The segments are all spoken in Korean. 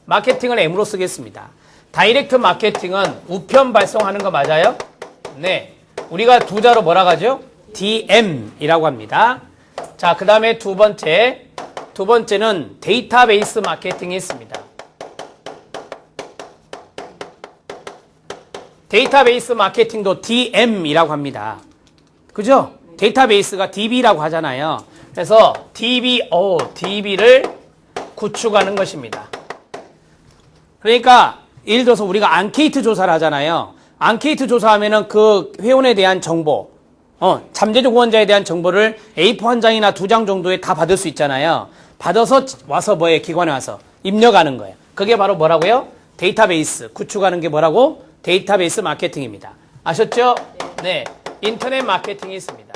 마케팅을 M으로 쓰겠습니다. 다이렉트 마케팅은 우편 발송하는 거 맞아요? 네. 우리가 두 자로 뭐라 하죠? DM이라고 합니다. 자, 그 다음에 두 번째는 데이터베이스 마케팅이 있습니다. 데이터베이스 마케팅도 DM이라고 합니다. 그죠? 데이터베이스가 DB라고 하잖아요. 그래서 DB를 구축하는 것입니다. 그러니까 예를 들어서 우리가 앙케이트 조사를 하잖아요. 앙케이트 조사하면은 그 회원에 대한 정보, 잠재적 후원자에 대한 정보를 A4 한 장이나 2장 정도에 다 받을 수 있잖아요. 받아서 와서 기관에 와서 입력하는 거예요. 그게 바로 뭐라고요? 데이터베이스 구축하는 게 뭐라고? 데이터베이스 마케팅입니다. 아셨죠? 네. 인터넷 마케팅이 있습니다.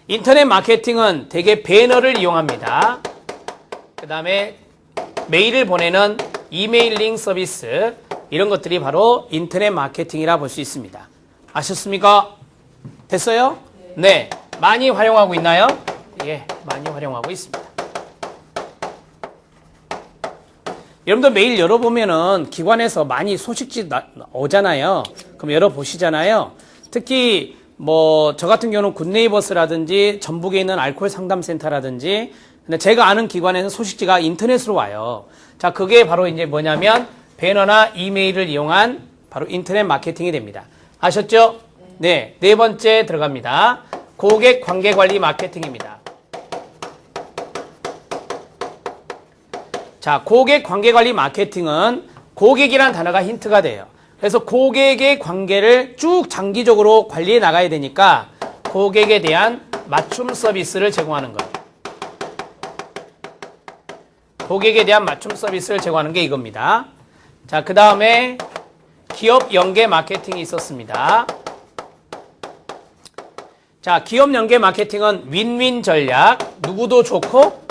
인터넷 마케팅은 대개 배너를 이용합니다. 그 다음에 메일을 보내는 이메일링 서비스, 이런 것들이 바로 인터넷 마케팅이라 볼 수 있습니다. 아셨습니까? 됐어요? 네. 많이 활용하고 있나요? 예, 많이 활용하고 있습니다. 여러분들 메일 열어보면은 기관에서 많이 소식지 오잖아요. 그럼 열어보시잖아요. 특히 저 같은 경우는 굿네이버스라든지 전북에 있는 알코올 상담센터라든지, 근데 제가 아는 기관에는 소식지가 인터넷으로 와요. 자, 그게 바로 이제 뭐냐면 배너나 이메일을 이용한 바로 인터넷 마케팅이 됩니다. 아셨죠? 네. 네 번째 들어갑니다. 고객 관계 관리 마케팅입니다. 자, 고객 관계 관리 마케팅은 고객이라는 단어가 힌트가 돼요. 그래서 고객의 관계를 쭉 장기적으로 관리해 나가야 되니까 고객에 대한 맞춤 서비스를 제공하는 거예요. 고객에 대한 맞춤 서비스를 제공하는 게 이겁니다. 자, 그 다음에 기업 연계 마케팅이 있었습니다. 자, 기업 연계 마케팅은 윈윈 전략, 누구도 좋고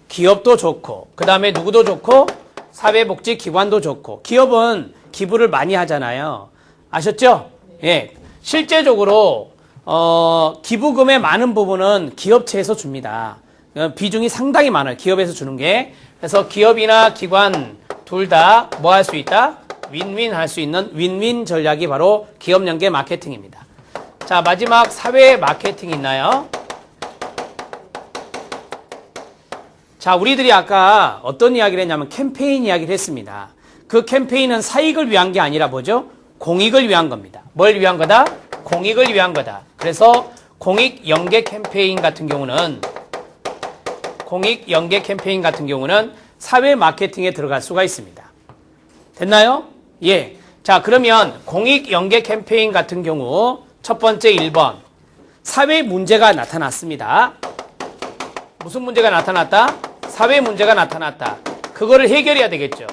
기업도 좋고, 그 다음에 누구도 좋고 사회복지기관도 좋고. 기업은 기부를 많이 하잖아요. 아셨죠? 예. 실제적으로 기부금의 많은 부분은 기업체에서 줍니다. 비중이 상당히 많아요. 기업에서 주는 게. 그래서 기업이나 기관 둘 다 뭐 할 수 있다? 윈윈 할 수 있는 윈윈 전략이 바로 기업 연계 마케팅입니다. 자, 마지막 사회 마케팅 있나요? 자, 우리들이 아까 어떤 이야기를 했냐면 캠페인 이야기를 했습니다. 그 캠페인은 사익을 위한 게 아니라 뭐죠? 공익을 위한 겁니다. 뭘 위한 거다? 공익을 위한 거다. 그래서 공익 연계 캠페인 같은 경우는 사회 마케팅에 들어갈 수가 있습니다. 됐나요? 예. 자, 그러면 공익 연계 캠페인 같은 경우 첫 번째 1번. 사회 문제가 나타났습니다. 무슨 문제가 나타났다? 사회 문제가 나타났다. 그거를 해결해야 되겠죠.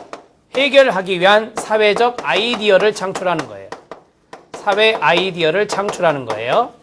해결하기 위한 사회적 아이디어를 창출하는 거예요. 사회 아이디어를 창출하는 거예요.